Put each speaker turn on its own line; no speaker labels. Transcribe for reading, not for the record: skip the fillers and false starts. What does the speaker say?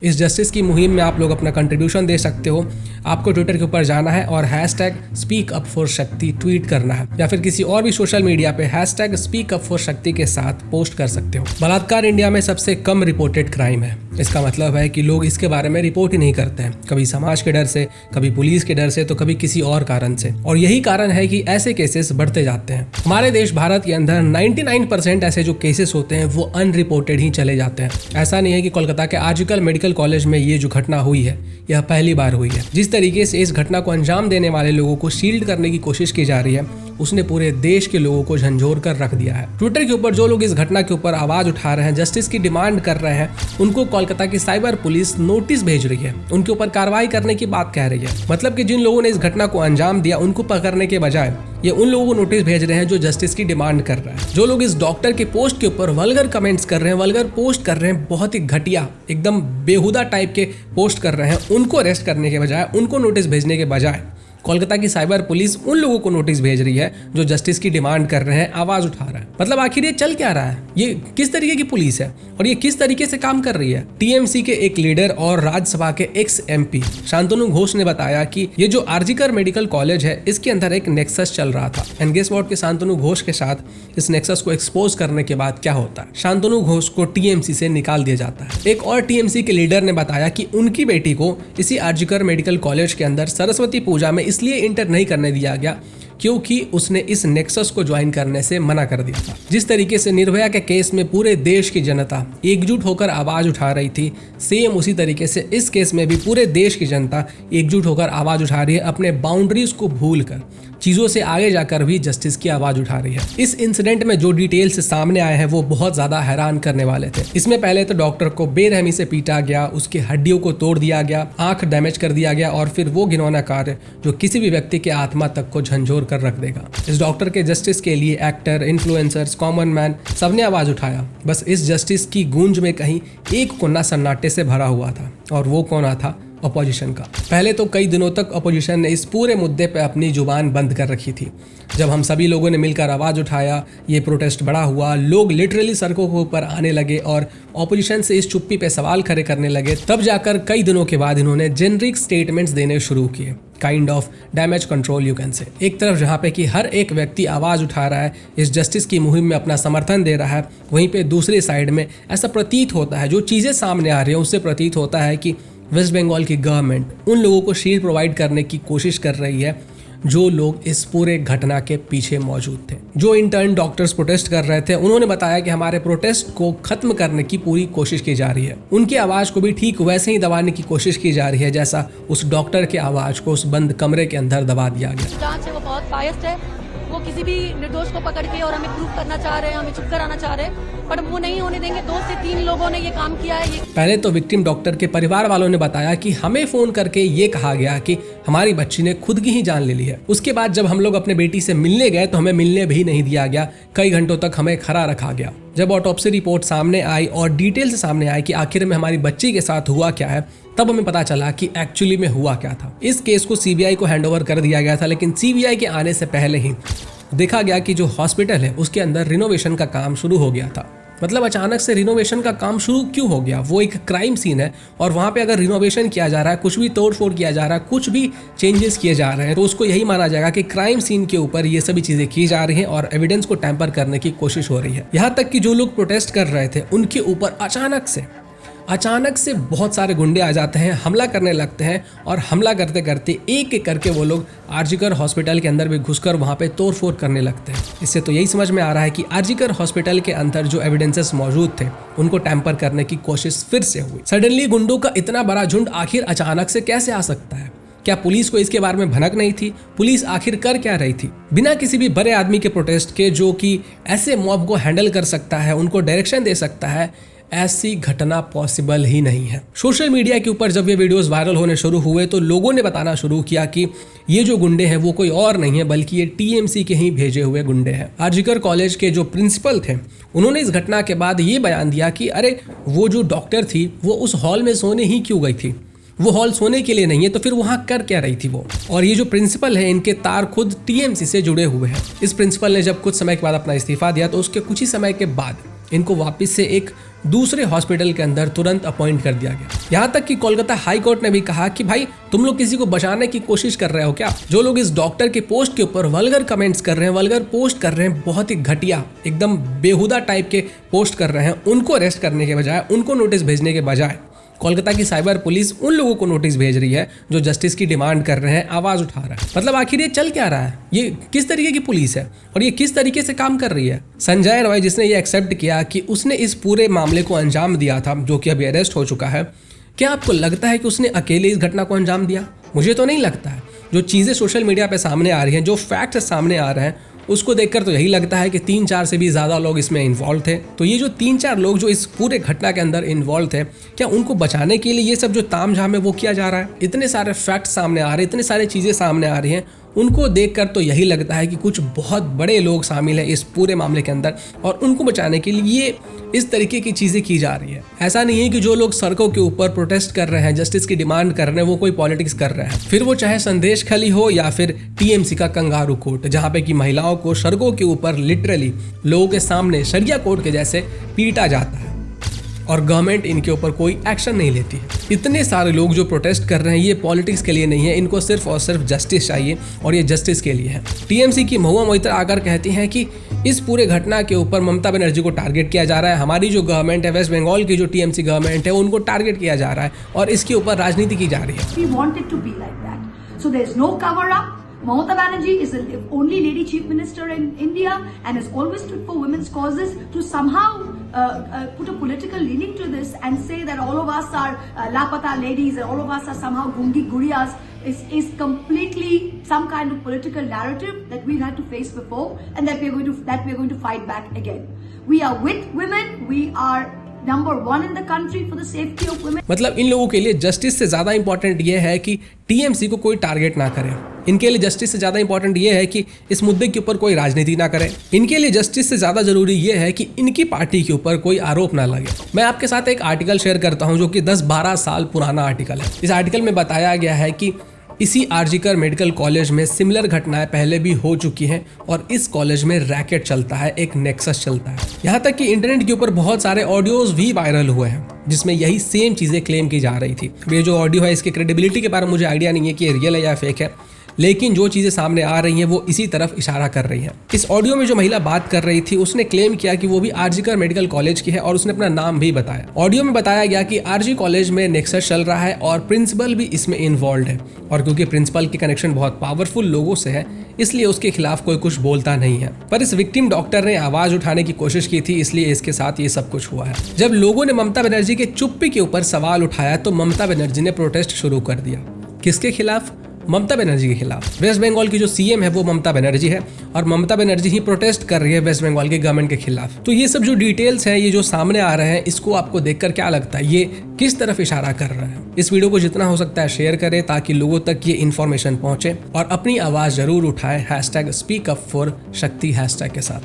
इस जस्टिस की मुहिम में आप लोग अपना कंट्रीब्यूशन दे सकते हो। आपको ट्विटर के ऊपर जाना है और #SpeakUpForShakti ट्वीट करना है, या फिर किसी और भी सोशल मीडिया पे #SpeakUpForShakti के साथ पोस्ट कर सकते हो। बलात्कार इंडिया में सबसे कम रिपोर्टेड क्राइम है। इसका मतलब है कि लोग इसके बारे में रिपोर्ट ही नहीं करते हैं, कभी समाज के डर से, कभी पुलिस के डर से, तो कभी किसी और कारण से। और यही कारण है कि ऐसे केसेस बढ़ते जाते हैं। हमारे देश भारत के अंदर 99% ऐसे जो केसेस होते हैं वो अनरिपोर्टेड ही चले जाते हैं। ऐसा नहीं है कि कोलकाता के आर्जिकल मेडिकल कॉलेज में ये जो घटना हुई है यह पहली बार हुई है। जिस तरीके से इस घटना को अंजाम देने वाले लोगों को शील्ड करने की कोशिश की जा रही है, उसने पूरे देश के लोगों को झंझोर कर रख दिया है। ट्विटर के ऊपर जो लोग इस घटना के ऊपर आवाज उठा रहे हैं, जस्टिस की डिमांड कर रहे हैं, उनको कोलकाता की साइबर पुलिस नोटिस भेज रही है, उनके ऊपर कार्रवाई करने की बात कह रही है। मतलब कि जिन लोगों ने इस घटना को अंजाम दिया उनको पकड़ने के बजाय ये उन लोगों को नोटिस भेज रहे हैं जो जस्टिस की डिमांड कर रहे हैं। जो लोग इस डॉक्टर के पोस्ट के ऊपर वल्गर कमेंट्स कर रहे हैं, वल्गर पोस्ट कर रहे हैं, बहुत ही घटिया एकदम बेहुदा टाइप के पोस्ट कर रहे हैं, उनको अरेस्ट करने के बजाय, उनको नोटिस भेजने के बजाय कोलकाता की साइबर पुलिस उन लोगों को नोटिस भेज रही है जो जस्टिस की डिमांड कर रहे हैं, आवाज उठा रहे हैं। मतलब आखिर ये चल क्या रहा है? ये किस तरीके की पुलिस है और ये किस तरीके से काम कर रही है? टीएमसी के एक लीडर और राज्यसभा के एक्स एमपी शांतनु घोष ने बताया कि ये जो आरजीकर मेडिकल कॉलेज है इसके अंदर एक नेक्सस चल रहा था। एंड गेस व्हाट, के शांतनु घोष के साथ इस नेक्सस को एक्सपोज करने के बाद क्या होता है? शांतनु घोष को टीएमसी से निकाल दिया जाता है। एक और टीएमसी के लीडर ने बताया कि उनकी बेटी को इसी आरजीकर मेडिकल कॉलेज के अंदर सरस्वती पूजा में इसलिए इंटर नहीं करने दिया गया क्योंकि उसने इस नेक्सस को ज्वाइन करने से मना कर दिया था। जिस तरीके से निर्भया के केस में पूरे देश की जनता एकजुट होकर आवाज उठा रही थी, सेम उसी तरीके से इस केस में भी पूरे देश की जनता एकजुट होकर आवाज उठा रही है, अपने बाउंड्रीज को भूलकर, चीजों से आगे जाकर भी जस्टिस की आवाज उठा रही है। इस इंसिडेंट में जो डिटेल्स सामने आए हैं वो बहुत ज्यादा हैरान करने वाले थे। इसमें पहले तो डॉक्टर को बेरहमी से पीटा गया, उसकी हड्डियों को तोड़ दिया गया, आंख डैमेज कर दिया गया, और फिर वो घिनौना कार्य जो किसी भी व्यक्ति के आत्मा तक को झंझोर कर रख देगा। इस डॉक्टर के जस्टिस के लिए एक्टर, इन्फ्लुएंसर्स, कॉमन मैन सबने आवाज उठाया। बस इस जस्टिस की गूंज में कहीं एक कोना सन्नाटे से भरा हुआ था, और वो कोना था अपोजिशन का। पहले तो कई दिनों तक अपोजिशन ने इस पूरे मुद्दे पे अपनी जुबान बंद कर रखी थी। जब हम सभी लोगों ने मिलकर आवाज उठाया, ये प्रोटेस्ट बड़ा हुआ, लोग लिटरली सड़कों के ऊपर आने लगे और अपोजिशन से इस चुप्पी पे सवाल खड़े करने लगे, तब जाकर कई दिनों के बाद इन्होंने जेनरिक स्टेटमेंट्स देने शुरू किए। Kind of damage control you can say. एक तरफ जहाँ पे कि हर एक व्यक्ति आवाज उठा रहा है, इस जस्टिस की मुहिम में अपना समर्थन दे रहा है, वहीं पे दूसरी साइड में ऐसा प्रतीत होता है, जो चीजें सामने आ रही है उससे प्रतीत होता है कि वेस्ट बंगाल की गवर्नमेंट उन लोगों को शील्ड प्रोवाइड करने की कोशिश कर रही है जो लोग इस पूरे घटना के पीछे मौजूद थे। जो इंटर्न डॉक्टर्स प्रोटेस्ट कर रहे थे, उन्होंने बताया कि हमारे प्रोटेस्ट को खत्म करने की पूरी कोशिश की जा रही है। उनकी आवाज को भी ठीक वैसे ही दबाने की कोशिश की जा रही है जैसा उस डॉक्टर की आवाज को उस बंद कमरे के अंदर दबा दिया गया।
जांच है वो बहुत फास्ट है, वो किसी भी निर्दोष को पकड़ के और हमें प्रूफ करना चाह रहे हैं, हमें चुप कराना चाह रहे हैं, पर वो नहीं होने देंगे। 2 से 3 लोगों ने ये काम किया है।
पहले तो विक्टिम डॉक्टर के परिवार वालों ने बताया कि हमें फोन करके ये कहा गया कि हमारी बच्ची ने खुद की ही जान ले ली है। उसके बाद जब हम लोग अपने बेटी से मिलने गए तो हमें मिलने भी नहीं दिया गया, कई घंटों तक हमें खड़ा रखा गया। जब ऑटोप्सी रिपोर्ट सामने आई और डिटेल्स सामने आई कि आखिर में हमारी बच्ची के साथ हुआ क्या है, तब हमें पता चला कि एक्चुअली में हुआ क्या था। इस केस को सीबीआई को हैंडओवर कर दिया गया था, लेकिन सीबीआई के आने से पहले ही देखा गया कि जो हॉस्पिटल है उसके अंदर रिनोवेशन का काम शुरू हो गया था। मतलब अचानक से रिनोवेशन का काम शुरू क्यों हो गया? वो एक क्राइम सीन है और वहाँ पे अगर रिनोवेशन किया जा रहा है, कुछ भी तोड़फोड़ किया जा रहा है, कुछ भी चेंजेस किए जा रहे हैं, तो उसको यही माना जाएगा कि क्राइम सीन के ऊपर ये सभी चीजें की जा रही हैं और एविडेंस को टैंपर करने की कोशिश हो रही है। यहाँ तक कि जो लोग प्रोटेस्ट कर रहे थे उनके ऊपर अचानक से बहुत सारे गुंडे आ जाते हैं, हमला करने लगते हैं, और हमला करते करते एक एक करके वो लोग आरजीकर हॉस्पिटल के अंदर भी घुसकर वहाँ पे तोड़फोड़ करने लगते हैं। इससे तो यही समझ में आ रहा है कि आरजीकर हॉस्पिटल के अंदर जो एविडेंसेस मौजूद थे उनको टैंपर करने की कोशिश फिर से हुई। सडनली गुंडों का इतना बड़ा झुंड आखिर अचानक से कैसे आ सकता है? क्या पुलिस को इसके बारे में भनक नहीं थी? पुलिस आखिर कर क्या रही थी? बिना किसी भी बड़े आदमी के प्रोटेस्ट के जो कि ऐसे मॉब को हैंडल कर सकता है, उनको डायरेक्शन दे सकता है, ऐसी घटना पॉसिबल ही नहीं है। सोशल मीडिया के ऊपर जब ये वीडियोस वायरल होने शुरू हुए तो लोगों ने बताना शुरू किया कि ये जो गुंडे हैं वो कोई और नहीं है बल्कि ये टीएमसी के ही भेजे हुए गुंडे हैं। आरजीकर कॉलेज के जो प्रिंसिपल थे उन्होंने इस घटना के बाद ये बयान दिया कि अरे वो जो डॉक्टर थी वो उस हॉल में सोने ही क्यों गई थी? वो हॉल सोने के लिए नहीं है, तो फिर वहाँ कर क्या रही थी वो? और ये जो प्रिंसिपल है इनके तार खुद टीएमसी से जुड़े हुए हैं। इस प्रिंसिपल ने जब कुछ समय के बाद अपना इस्तीफा दिया तो उसके कुछ ही समय के बाद इनको वापस से एक दूसरे हॉस्पिटल के अंदर तुरंत अपॉइंट कर दिया गया। यहाँ तक कि कोलकाता हाई कोर्ट ने भी कहा कि भाई तुम लोग किसी को बचाने की कोशिश कर रहे हो क्या? जो लोग इस डॉक्टर के पोस्ट के ऊपर वल्गर कमेंट्स कर रहे हैं, वल्गर पोस्ट कर रहे हैं, बहुत ही घटिया एकदम बेहुदा टाइप के पोस्ट कर रहे हैं, उनको अरेस्ट करने के बजाय, उनको नोटिस भेजने के बजाय कोलकाता की साइबर पुलिस उन लोगों को नोटिस भेज रही है जो जस्टिस की डिमांड कर रहे हैं, आवाज उठा रहा है। मतलब आखिर ये चल क्या रहा है? ये किस तरीके की पुलिस है और ये किस तरीके से काम कर रही है? संजय रॉय जिसने ये एक्सेप्ट किया कि उसने इस पूरे मामले को अंजाम दिया था, जो कि अभी अरेस्ट हो चुका है, क्या आपको लगता है कि उसने अकेले इस घटना को अंजाम दिया? मुझे तो नहीं लगता है। जो चीज़ें सोशल मीडिया पे सामने आ रही हैं, जो फैक्ट्स सामने आ रहे हैं, उसको देखकर तो यही लगता है कि 3-4 से भी ज़्यादा लोग इसमें इन्वॉल्व थे। तो ये जो 3-4 लोग जो इस पूरे घटना के अंदर इन्वॉल्व थे, क्या उनको बचाने के लिए ये सब जो तामझाम है वो किया जा रहा है? इतने सारे फैक्ट्स सामने आ रहे हैं, इतने सारी चीज़ें सामने आ रही हैं, उनको देखकर तो यही लगता है कि कुछ बहुत बड़े लोग शामिल हैं इस पूरे मामले के अंदर और उनको बचाने के लिए इस तरीके की चीज़ें की जा रही है। ऐसा नहीं है कि जो लोग सड़कों के ऊपर प्रोटेस्ट कर रहे हैं, जस्टिस की डिमांड कर रहे हैं, वो कोई पॉलिटिक्स कर रहे हैं। फिर वो चाहे संदेश खली हो या फिर टीएमसी का कंगारू कोर्ट, जहाँ पे कि महिलाओं को सड़कों के ऊपर लिटरली लोगों के सामने शरिया कोर्ट के जैसे पीटा जाता है और गवर्नमेंट इनके ऊपर कोई एक्शन नहीं लेती है। इतने सारे लोग जो प्रोटेस्ट कर रहे हैं, ये पॉलिटिक्स के लिए नहीं है, इनको सिर्फ और सिर्फ जस्टिस चाहिए और ये जस्टिस के लिए है। टीएमसी की महुआ मोइत्रा आकर कहती हैं कि इस पूरे घटना के ऊपर ममता बनर्जी को टारगेट किया जा रहा है, हमारी जो गवर्नमेंट है, वेस्ट बंगाल की जो टीएमसी गवर्नमेंट है, उनको टारगेट किया जा रहा है और इसके ऊपर राजनीति की जा रही है।
We want it to be like that. So there is no cover up. Mamata Banerjee is the only lady chief minister in India and has always stood for women's causes. To somehow put a political leaning to this and say that all of us are lapata ladies and all of us are somehow gungi guriyas is completely some kind of political narrative that we've had to face before and that we're going to fight back again. We are with women. We are number 1 in the country for the safety of women.
मतलब इन लोगों के लिए justice से ज़्यादा important ये है कि TMC को कोई टारगेट ना करे। इनके लिए जस्टिस से ज़्यादा इंपॉर्टेंट ये है कि इस मुद्दे के ऊपर कोई राजनीति ना करे। इनके लिए जस्टिस से ज़्यादा जरूरी ये है कि इनकी पार्टी के ऊपर कोई आरोप ना लगे। मैं आपके साथ एक आर्टिकल शेयर करता हूँ जो कि 10-12 साल पुराना आर्टिकल है। इस आर्टिकल में बताया गया है कि इसी आरजीकर मेडिकल कॉलेज में सिमिलर घटनाएं पहले भी हो चुकी हैं और इस कॉलेज में रैकेट चलता है, एक नेक्सस चलता है। यहाँ तक कि इंटरनेट के ऊपर बहुत सारे ऑडियोज भी वायरल हुए हैं जिसमें यही सेम चीज़ें क्लेम की जा रही थी। ये जो ऑडियो है इसकी क्रेडिबिलिटी के बारे में मुझे आइडिया नहीं है कि ये रियल है या फेक है, लेकिन जो चीज़ें सामने आ रही हैं वो इसी तरफ इशारा कर रही हैं। इस ऑडियो में जो महिला बात कर रही थी उसने क्लेम किया कि वो भी आरजीकर मेडिकल कॉलेज की है और उसने अपना नाम भी बताया। ऑडियो में बताया गया कि आरजी कॉलेज में नेक्सस चल रहा है और प्रिंसिपल भी इसमें इन्वॉल्व है और क्योंकि प्रिंसिपल की कनेक्शन बहुत पावरफुल लोगों से है इसलिए उसके खिलाफ कोई कुछ बोलता नहीं है। पर इस विक्टिम डॉक्टर ने आवाज उठाने की कोशिश की थी, इसलिए इसके साथ ये सब कुछ हुआ है। जब लोगों ने ममता बनर्जी के चुप्पी के ऊपर सवाल उठाया तो ममता बनर्जी ने प्रोटेस्ट शुरू कर दिया। किसके खिलाफ? ममता बनर्जी के खिलाफ। वेस्ट बंगाल की जो सीएम है वो ममता बनर्जी है और ममता बनर्जी ही प्रोटेस्ट कर रही है वेस्ट बंगाल के गवर्नमेंट के खिलाफ। तो ये सब जो डिटेल्स हैं, ये जो सामने आ रहे हैं, इसको आपको देखकर क्या लगता है, ये किस तरफ इशारा कर रहा है? इस वीडियो को जितना हो सकता है शेयर करें ताकि लोगों तक ये इन्फॉर्मेशन पहुंचे और अपनी आवाज जरूर उठाएं #SpeakUpForShakti हैशटैग के साथ।